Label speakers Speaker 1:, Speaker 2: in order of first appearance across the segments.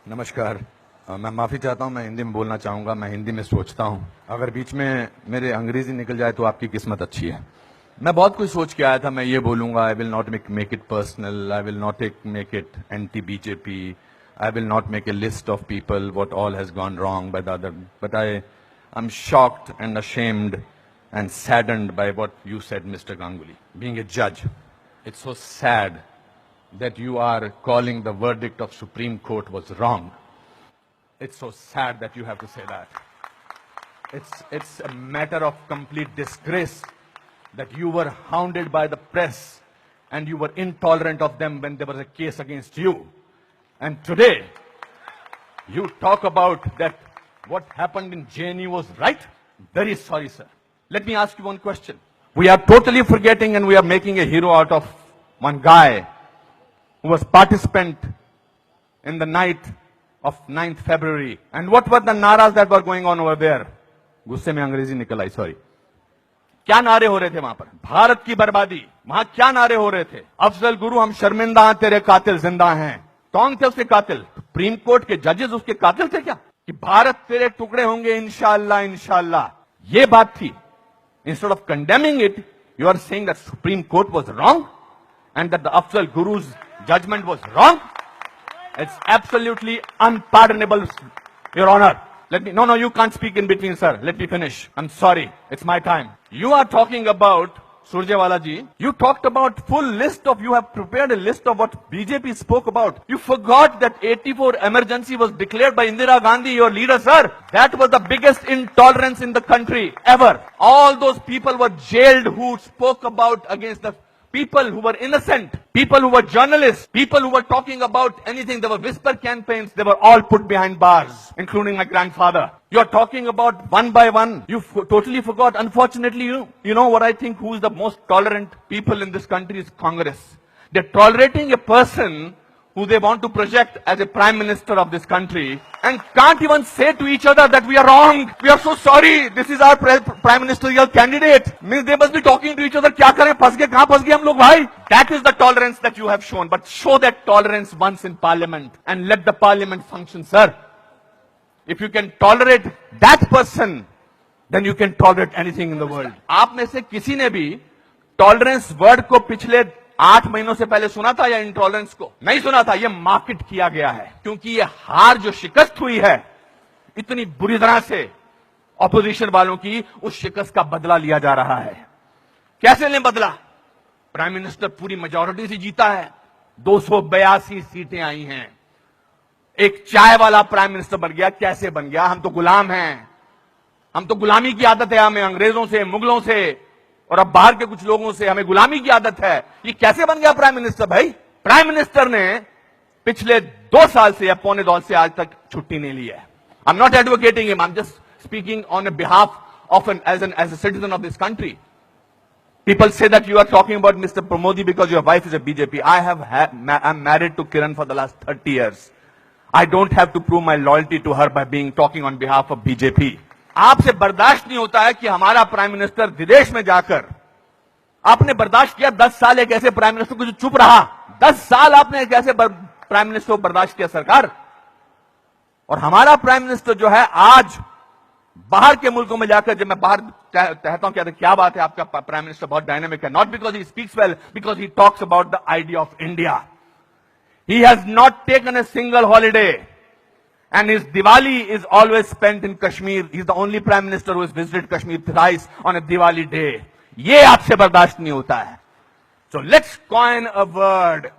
Speaker 1: नमस्कार। मैं माफ़ी चाहता हूं, मैं हिंदी में बोलना चाहूँगा। मैं हिंदी में सोचता हूं, अगर बीच में मेरे अंग्रेजी निकल जाए तो आपकी किस्मत अच्छी है। मैं बहुत कुछ सोच के आया था, मैं ये बोलूँगा, I will not make it personal, I will not make it anti BJP, I will not make a list of people what all has gone wrong by the other, but I am shocked and ashamed and saddened by what you said, Mr. Ganguly. Being a judge, it's so sad that you are calling the verdict of Supreme Court was wrong. It's so sad that you have to say that. It's a matter of complete disgrace that you were hounded by the press and you were intolerant of them when there was a case against you. And today, you talk about that what happened in JNU was right? Very sorry, sir. Let me ask you one question. We are totally forgetting and we are making a hero out of one guy who was participant in the night of 9th February. And what were the naras that were going on over there? गुस्से में अंग्रेजी निकल आई, sorry. क्या नारे हो रहे थे वहां पर? भारत की बर्बादी। वहां क्या नारे हो रहे थे? अफजल गुरु हम शर्मिंदा हैं, तेरे कातिल जिंदा हैं। कौन थे उसके कातिल? सुप्रीम कोर्ट के जजेस उसके कातिल थे क्या? कि भारत तेरे टुकड़े होंगे इंशाअल्लाह इंशाअल्लाह, ये बात थी। Instead of condemning it, you are saying that Supreme Court was wrong and that the Afzal Guru's judgment was wrong. It's absolutely unpardonable, Your Honor. No, you can't speak in between, sir. Let me finish. I'm sorry. It's my time. You are talking about, Surjewala ji, you talked about full list of, you have prepared a list of what BJP spoke about. You forgot that 84 emergency was declared by Indira Gandhi, your leader, sir. That was the biggest intolerance in the country ever. All those people were jailed who spoke about against the people who were innocent, people who were journalists, people who were talking about anything. There were whisper campaigns. They were all put behind bars, including my grandfather. You are talking about one by one. You totally forgot. Unfortunately, you know what I think, who is the most tolerant people in this country is Congress. They're tolerating a person who they want to project as a prime minister of this country and can't even say to each other that we are wrong. We are so sorry. This is our prime ministerial candidate. Means they must be talking to each other. क्या करें? फंस गए, कहाँ फंस गए हम लोग भाई? That is the tolerance that you have shown. But show that tolerance once in parliament and let the parliament function, sir. If you can tolerate that person, then you can tolerate anything in the world. आप में से किसी ने भी tolerance word को पिछले 8 महीनों से पहले सुना था या इंटॉलरेंस को? नहीं सुना था। ये मार्केट किया गया है क्योंकि ये हार जो शिकस्त हुई है इतनी बुरी तरह से ऑपोजिशन वालों की, उस शिकस्त का बदला लिया जा रहा है। कैसे लें बदला? प्राइम मिनिस्टर पूरी मेजॉरिटी से जीता है, 282 सीटें आई हैं। एक चाय वाला प्राइम मिनिस्टर बन गया। कैसे बन गया? हम तो गुलाम हैं, हम तो गुलामी की आदत है हमें, अंग्रेजों से, मुगलों से और अब बाहर के कुछ लोगों से हमें गुलामी की आदत है। ये कैसे बन गया प्राइम मिनिस्टर भाई? प्राइम मिनिस्टर ने पिछले 2 साल से या पौने 2 से आज तक छुट्टी नहीं ली है। I am not advocating him, I am just speaking on behalf of as a citizen of this country. People say that you are talking about Mr. Modi because your wife is a BJP. I'm married to Kiran for the last 30 years. I don't have to prove my loyalty to her by talking on behalf of BJP. आपसे बर्दाश्त नहीं होता है कि हमारा prime minister विदेश में जाकर, आपने बर्दाश्त किया 10 साल एक ऐसे प्राइम मिनिस्टर को जो चुप रहा। 10 साल आपने एक ऐसे प्राइम मिनिस्टर को बर्दाश्त किया सरकार, और हमारा प्राइम मिनिस्टर जो है आज बाहर के मुल्कों में जाकर, जब मैं बाहर कहता हूं क्या बात है आपका प्राइम मिनिस्टर बहुत डायनामिक है, not because he speaks well, because he talks about the idea of India. He has not taken a single holiday and his Diwali is always spent in Kashmir. He is the only prime minister who has visited Kashmir thrice on a Diwali day. ये आपसे बर्दाश्त नहीं होता है. So let's coin a word.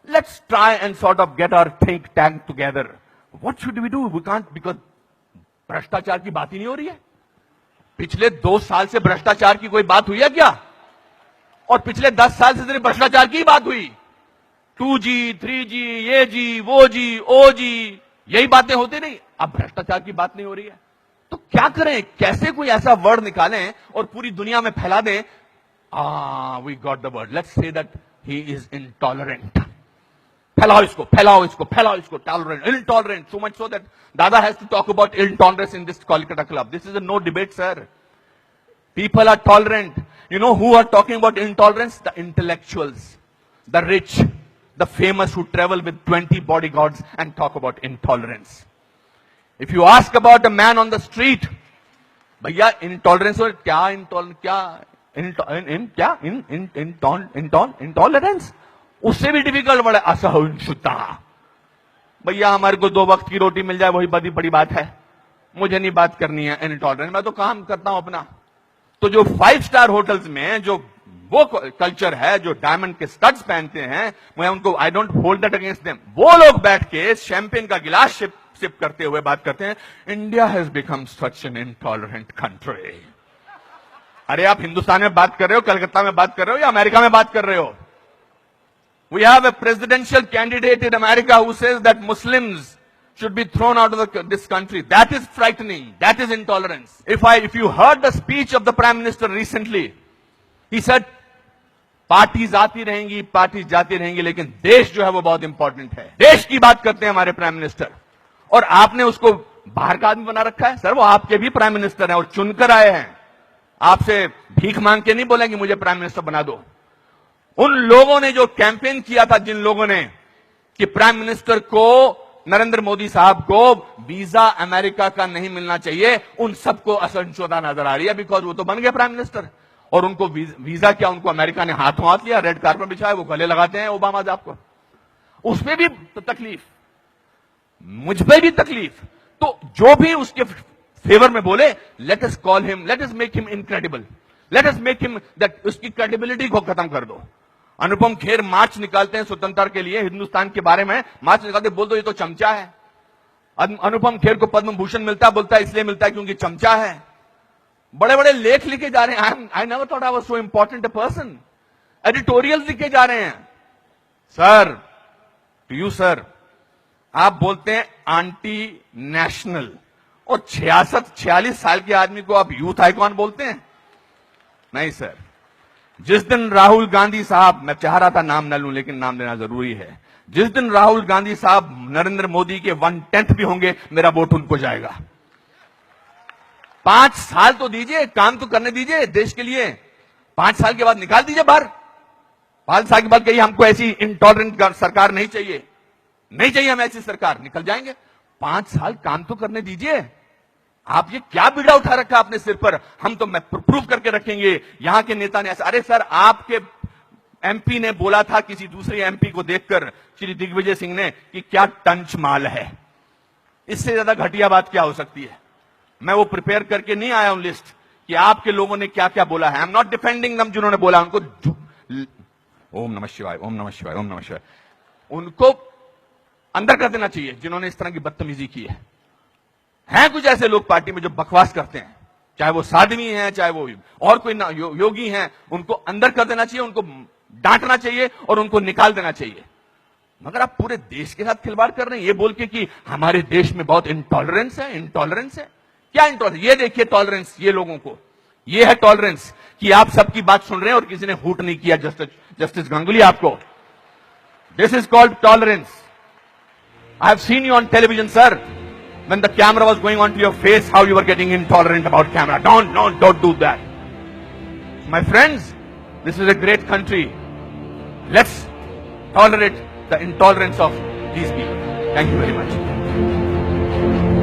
Speaker 1: Let's try and sort of get our think tank together. What should we do? We can't, because भ्रष्टाचार की बात ही नहीं हो रही है. पिछले 2 साल से भ्रष्टाचार की कोई बात हुई है क्या? और पिछले 10 साल से सिर्फ भ्रष्टाचार की बात हुई. 2G, 3G, ये जी, वो जी, ओ जी, यही बातें होती नहीं. अब भ्रष्टाचार की बात नहीं हो रही है. तो क्या करें? कैसे कोई ऐसा वर्ड निकालें और पूरी दुनिया में फैला दें? We got the word. Let's say that he is intolerant. फैलाओ इसको, फैलाओ इसको, फैलाओ इसको. Tolerant, intolerant, so much so that Dada has to talk about intolerance in this Kolkata club. This is a no debate, sir. People are tolerant. You know who are talking about intolerance? The intellectuals, the rich, the famous who travel with 20 bodyguards and talk about intolerance. If you ask about a man on the street, भैया intolerance और क्या intolerance, उससे भी difficult word है असहिष्णुता। भैया हमारे को 2 वक्त की रोटी मिल जाए वही बड़ी बड़ी बात है, मुझे नहीं बात करनी है इंटॉलरेंस, मैं तो काम करता हूं अपना। तो जो 5 स्टार होटल्स में जो वो कल्चर है, जो डायमंड के स्टड्स पहनते हैं, मैं उनको I don't hold that against them, वो लोग बैठ के शैंपेन का गिलास सिप करते हुए बात करते हैं, India has become such an intolerant country. अरे आप हिंदुस्तान में बात कर रहे हो, कलकत्ता में बात कर रहे हो या अमेरिका में बात कर रहे हो? We have a presidential candidate in America who says that Muslims should be thrown out of this country. That is frightening. That is intolerance. If you heard the speech of the Prime Minister recently, he said, parties आती रहेंगी, parties जाती रहेंगी, लेकिन देश जो है वो बहुत इंपॉर्टेंट है। देश की बात करते हैं हमारे प्राइम मिनिस्टर, और आपने उसको बाहर का आदमी बना रखा है। सर वो आपके भी प्राइम मिनिस्टर हैं और चुनकर आए हैं, आपसे भीख मांग के नहीं बोलेंगे मुझे प्राइम मिनिस्टर बना दो। उन लोगों ने जो कैंपेन किया था, जिन लोगों ने कि प्राइम मिनिस्टर को, नरेंद्र मोदी साहब को वीजा अमेरिका का नहीं मिलना चाहिए, उन सबको असहिष्णुता नजर आ रही है, बिकॉज वो तो बन गए प्राइम मिनिस्टर। और उनको वीजा क्या, उनको अमेरिका ने हाथों हाथ लिया, रेड कार्पेट बिछाया, वो गले लगाते हैं ओबामा साहब को, उसमें भी तकलीफ, मुझ पे भी तकलीफ। तो जो भी उसके फेवर में बोले, let us call him, let us make him incredible, let us make him that, उसकी क्रेडिबिलिटी को खत्म कर दो। अनुपम खेर मार्च निकालते हैं स्वतंत्रता के लिए, हिंदुस्तान के बारे में मार्च निकालते, बोल दो ये तो चमचा है। अनुपम खेर को पद्म भूषण मिलता है, बोलता है इसलिए मिलता है क्योंकि चमचा है। बड़े बड़े लेख लिखे जा रहे हैं, I never thought I was so important a person. Editorial लिखे जा रहे हैं। सर, टू यू सर, आप बोलते हैं एंटी नेशनल, और 46 साल के आदमी को आप यूथ आइकॉन बोलते हैं? नहीं सर। जिस दिन राहुल गांधी साहब, मैं चाह रहा था नाम न लूं लेकिन नाम लेना जरूरी है, जिस दिन राहुल गांधी साहब नरेंद्र मोदी के 1/10 भी होंगे, मेरा वोट उनको जाएगा। 5 साल तो दीजिए, काम तो करने दीजिए देश के लिए। 5 साल के बाद निकाल दीजिए बाहर। 5 साल के बाद कहिए हमको ऐसी इंटॉलरेंट सरकार नहीं चाहिए, नहीं चाहिए हमें ऐसी सरकार, निकल जाएंगे। 5 साल काम तो करने दीजिए। आप ये क्या बीड़ा उठा रखा अपने सिर पर, हम तो मैं प्रूव करके रखेंगे, यहां के नेता ने ऐसा। अरे सर, आपके एमपी ने बोला था किसी दूसरे एमपी को देखकर, श्री दिग्विजय सिंह ने, कि क्या टंच माल है। इससे ज्यादा घटिया बात क्या हो सकती है? मैं वो प्रिपेयर करके नहीं आया हूं लिस्ट कि आपके लोगों ने क्या क्या बोला है। आई एम नॉट डिफेंडिंग दम, जिन्होंने बोला उनको ओम नमः शिवाय, ओम नमः शिवाय, ओम नमः शिवाय, उनको अंदर कर देना चाहिए जिन्होंने इस तरह की बदतमीजी की है। हैं कुछ ऐसे लोग पार्टी में जो बकवास करते हैं, चाहे वो साध्वी हैं, चाहे वो और कोई योगी हैं, उनको अंदर कर देना चाहिए, उनको डांटना चाहिए और उनको निकाल देना चाहिए। मगर आप पूरे देश के साथ खिलवाड़ कर रहे हैं, ये बोल के कि हमारे देश में बहुत इंटॉलरेंस है। इंटॉलरेंस है क्या? इंटॉलरेंस, ये देखिए टॉलरेंस, ये लोगों को, ये है टॉलरेंस कि आप सबकी बात सुन रहे हैं और किसी ने हूट नहीं किया। जस्टिस गांगुली, आपको, this is called tolerance. I have seen you on television sir, when the camera was going on to your face, how you were getting intolerant about camera. Don't do that. My friends, this is a great country. Let's tolerate the intolerance of these people. Thank you very much.